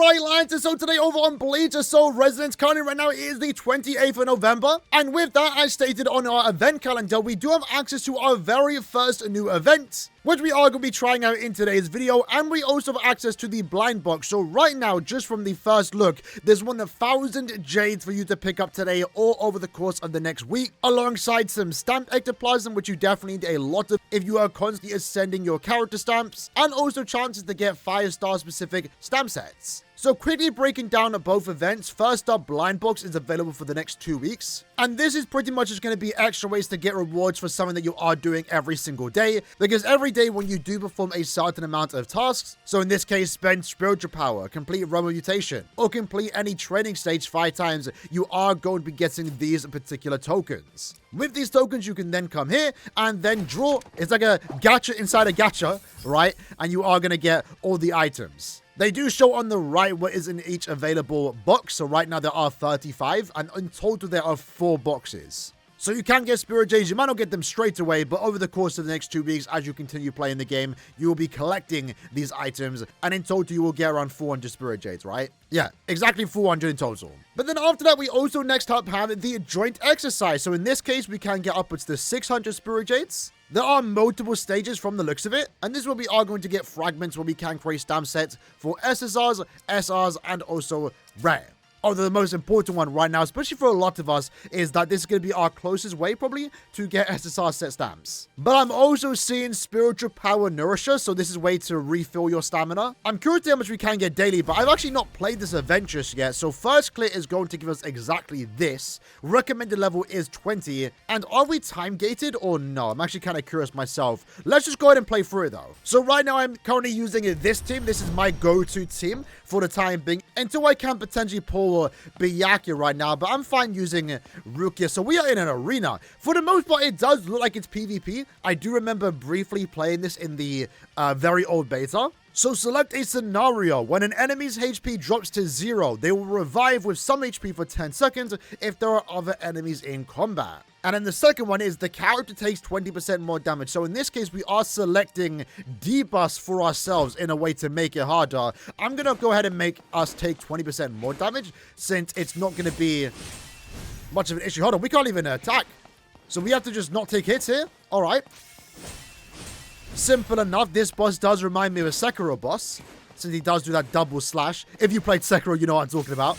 Alright, lads, and so today over on Bleach, so Residence currently right now is the 28th of November. And with that, as stated on our event calendar, we do have access to our very first new event, which we are going to be trying out in today's video. And we also have access to the blind box. So right now, just from the first look, there's 1,000 Jades for you to pick up today or over the course of the next week, alongside some stamp ectoplasm, which you definitely need a lot of if you are constantly ascending your character stamps, and also chances to get 5-star specific stamp sets. So quickly breaking down both events, first up, Blind Box is available for the next 2 weeks. And this is pretty much just going to be extra ways to get rewards for something that you are doing every single day. Because every day when you do perform a certain amount of tasks, so in this case, spend spiritual power, complete Rumble Mutation, or complete any training stage 5 times, you are going to be getting these particular tokens. With these tokens, you can then come here and then draw. It's like a gacha inside a gacha, right? And you are going to get all the items. They do show on the right what is in each available box. So right now there are 35, and in total there are 4 boxes. So you can get Spirit Jades. You might not get them straight away, but over the course of the next 2 weeks, as you continue playing the game, you will be collecting these items, and in total you will get around 400 Spirit Jades, right? Yeah, exactly 400 in total. But then after that, we also next up have the joint exercise. So in this case, we can get upwards to 600 Spirit Jades. There are multiple stages from the looks of it, and this is where we are going to get fragments where we can create stamp sets for SSRs, SRs, and also rare. Although the most important one right now, especially for a lot of us, is that this is going to be our closest way probably to get SSR set stamps. But I'm also seeing Spiritual Power Nourisher, so this is a way to refill your stamina. I'm curious to how much we can get daily, but I've actually not played this event just yet, so first clear is going to give us exactly this. Recommended level is 20, and are we time gated or no? I'm actually kind of curious myself. Let's just go ahead and play through it though. So right now I'm currently using this team. This is my go-to team for the time being, until I can potentially pull Byakuya right now, but I'm fine using Rukia. So we are in an arena. For the most part, it does look like it's PvP. I do remember briefly playing this in the very old beta. So select a scenario. When an enemy's HP drops to 0, they will revive with some HP for 10 seconds if there are other enemies in combat. And then the second one is the character takes 20% more damage. So in this case, we are selecting debuffs for ourselves in a way to make it harder. I'm going to go ahead and make us take 20% more damage, since it's not going to be much of an issue. Hold on, we can't even attack. So we have to just not take hits here. All right. Simple enough. This boss does remind me of a Sekiro boss, since he does do that double slash. If you played Sekiro, you know what I'm talking about.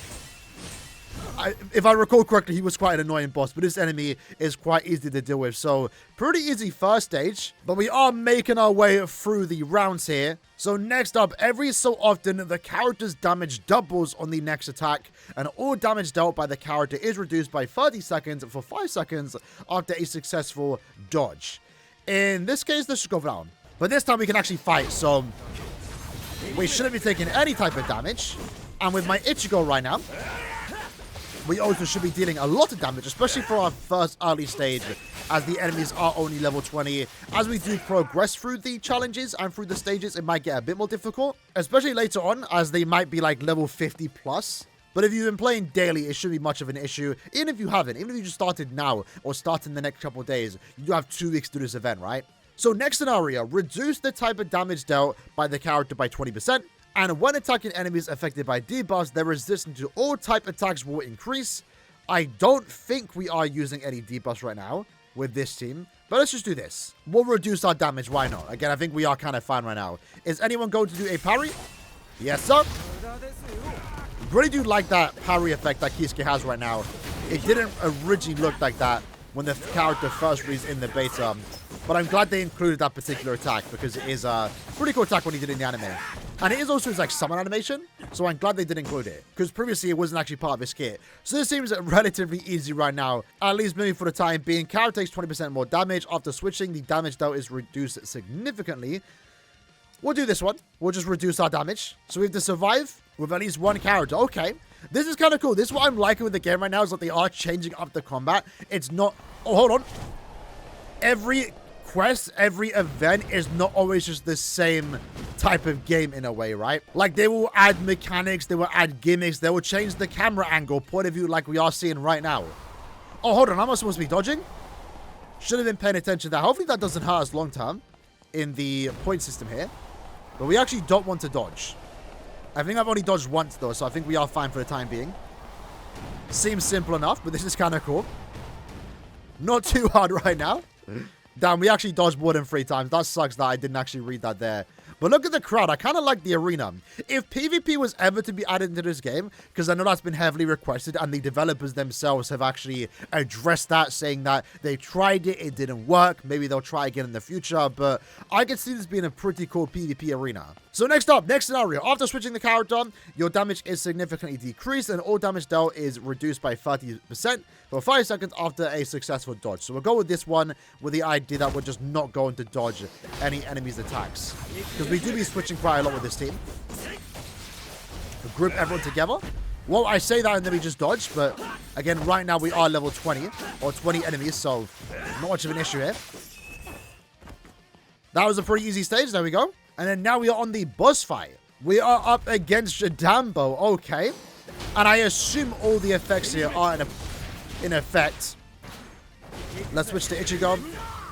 If I recall correctly, he was quite an annoying boss, but this enemy is quite easy to deal with. So pretty easy first stage, but we are making our way through the rounds here. So next up, every so often, the character's damage doubles on the next attack, and all damage dealt by the character is reduced by 30 seconds for 5 seconds after a successful dodge. In this case, let's just go down. But this time we can actually fight, so we shouldn't be taking any type of damage. And with my Ichigo right now, we also should be dealing a lot of damage, especially for our first early stage, as the enemies are only level 20. As we do progress through the challenges and through the stages, it might get a bit more difficult, especially later on, as they might be like level 50 plus. But if you've been playing daily, it shouldn't be much of an issue. Even if you haven't, even if you just started now or start in the next couple of days, you have 2 weeks to do this event, right? So next scenario, reduce the type of damage dealt by the character by 20%. And when attacking enemies affected by debuffs, their resistance to all type attacks will increase. I don't think we are using any debuffs right now with this team, but let's just do this. We'll reduce our damage, why not? Again, I think we are kind of fine right now. Is anyone going to do a parry? Yes, sir. Really do like that parry effect that Kisuke has right now. It didn't originally look like that when the character first reads in the beta, but I'm glad they included that particular attack, because it is a pretty cool attack when he did it in the anime. And it is also his like summon animation, so I'm glad they did include it, because previously it wasn't actually part of his kit. So this seems relatively easy right now, at least maybe for the time being. Character takes 20% more damage. After switching, the damage dealt is reduced significantly. We'll do this one. We'll just reduce our damage. So we have to survive with at least one character. Okay. This is kind of cool. This is what I'm liking with the game right now, is that they are changing up the combat. It's not... Oh, hold on. Every quest, every event is not always just the same type of game in a way, right? Like, they will add mechanics, they will add gimmicks, they will change the camera angle, point of view, like we are seeing right now. Oh, hold on. Am I supposed to be dodging? Should have been paying attention to that. Hopefully that doesn't hurt us long term in the point system here. But we actually don't want to dodge. I think I've only dodged once, though, so I think we are fine for the time being. Seems simple enough, but this is kind of cool. Not too hard right now. Damn, we actually dodged more than 3 times. That sucks that I didn't actually read that there. But look at the crowd. I kind of like the arena. If PvP was ever to be added into this game, because I know that's been heavily requested, and the developers themselves have actually addressed that, saying that they tried it, it didn't work. Maybe they'll try again in the future, but I can see this being a pretty cool PvP arena. So next up, next scenario. After switching the character, your damage is significantly decreased, and all damage dealt is reduced by 30% for 5 seconds after a successful dodge. So we'll go with this one with the idea that we're just not going to dodge any enemy's attacks, because we do be switching quite a lot with this team. We'll group everyone together. Well, I say that and then we just dodge, but again, right now we are level 20, or 20 enemies, so not much of an issue here. That was a pretty easy stage. There we go. And then now we are on the boss fight. We are up against Jadambo. Okay. And I assume all the effects here are in effect. Let's switch to Ichigo.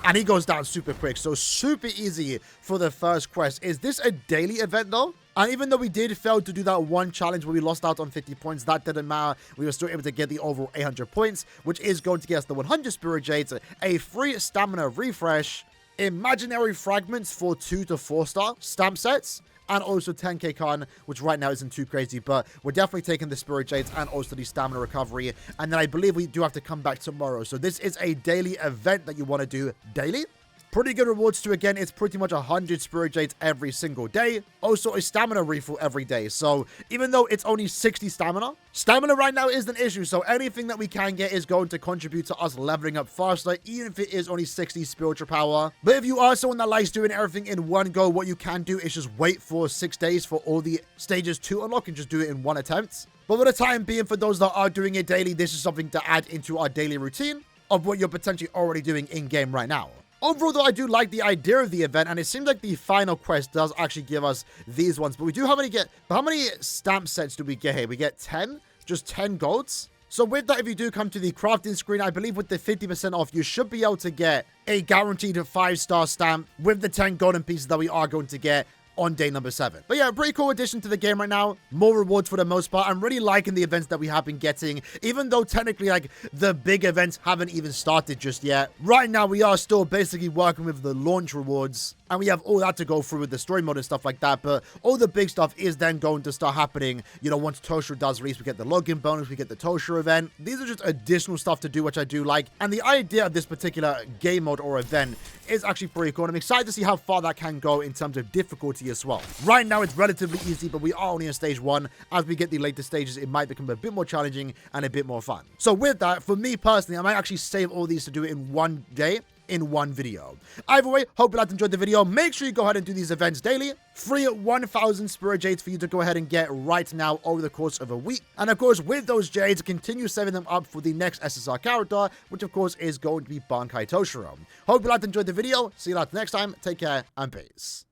And he goes down super quick. So super easy for the first quest. Is this a daily event though? And even though we did fail to do that one challenge where we lost out on 50 points, that didn't matter. We were still able to get the overall 800 points, which is going to get us the 100 Spirit Jades, a free stamina refresh, imaginary fragments for 2 to 4 star stamp sets, and also 10k con, which right now isn't too crazy, but we're definitely taking the Spirit Jades and also the stamina recovery. And then I believe we do have to come back tomorrow. So this is a daily event that you want to do daily. Pretty good rewards too. Again, it's pretty much 100 Spirit Jades every single day. Also a stamina refill every day. So even though it's only 60 stamina right now is an issue. So anything that we can get is going to contribute to us leveling up faster, even if it is only 60 spiritual power. But if you are someone that likes doing everything in one go, what you can do is just wait for 6 days for all the stages to unlock and just do it in one attempt. But for the time being, for those that are doing it daily, this is something to add into our daily routine of what you're potentially already doing in game right now. Overall, though, I do like the idea of the event, and it seems like the final quest does actually give us these ones. But we do how many stamp sets do we get here? We get 10, just 10 golds. So with that, if you do come to the crafting screen, I believe with the 50% off, you should be able to get a guaranteed 5-star stamp with the 10 golden pieces that we are going to get on day number 7. But yeah, pretty cool addition to the game right now. More rewards for the most part. I'm really liking the events that we have been getting, even though technically like the big events haven't even started just yet. Right now, we are still basically working with the launch rewards, and we have all that to go through with the story mode and stuff like that. But all the big stuff is then going to start happening, you know, once Toshiro does release. We get the login bonus, we get the Toshiro event. These are just additional stuff to do, which I do like. And the idea of this particular game mode or event is actually pretty cool. And I'm excited to see how far that can go in terms of difficulty as well. Right now, it's relatively easy, but we are only in stage 1. As we get the later stages, it might become a bit more challenging and a bit more fun. So with that, for me personally, I might actually save all these to do it in one day, in one video. Either way, hope you guys enjoyed the video. Make sure you go ahead and do these events daily. Free 1,000 Spirit Jades for you to go ahead and get right now over the course of a week. And of course, with those Jades, continue saving them up for the next SSR character, which of course is going to be Bankai Toshiro. Hope you guys enjoyed the video. See you guys next time. Take care and peace.